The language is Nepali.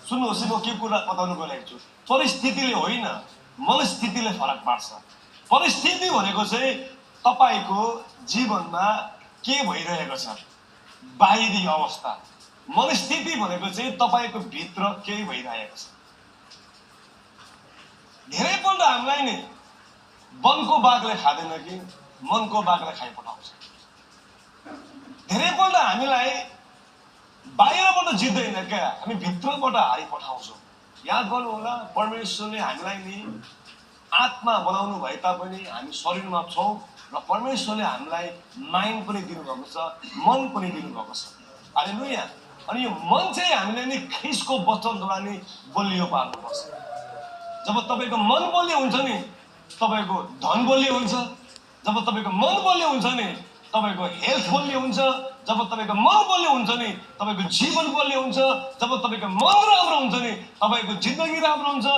सुन्नुहोस् म के कुरा बताउनु गएको छु। परिस्थितिले होइन, मनस्थितिले फरक पार्छ। परिस्थिति भनेको चाहिँ तपाईको जीवनमा के भइरहेको छ, बाहिरी अवस्था। मनस्थिति भनेको चाहिँ तपाईको भित्र के भइरहेको छ। धेरैपल्ट हामीलाई नि वनको बाघले खाँदैन कि मनको बाघले खाइपठाउँछ। धेरैपल्ट हामीलाई बाहिरबाट जित्दैन क्या, हामी भित्रबाट हारिपठाउँछौँ। याद गर्नु होला, परमेश्वरले हामीलाई नि आत्मा बनाउनु भए तापनि हामी शरीरमा छौँ र परमेश्वरले हामीलाई माइन्ड पनि दिनुभएको छ, मन पनि दिनुभएको छ। हालेलुया। अनि यो मन चाहिँ हामीले नि ख्रीष्टको वचनद्वारा नि बलियो पार्नुपर्छ। जब तपाईँको मन बलियो हुन्छ नि तपाईँको धन बलियो हुन्छ। जब तपाईँको मन बलियो हुन्छ नि तपाईँको हेल्थ बलियो हुन्छ। जब तपाईँको मन बलियो हुन्छ नि तपाईँको जीवन बलियो हुन्छ। जब तपाईँको मन राम्रो हुन्छ नि तपाईँको जिन्दगी राम्रो हुन्छ।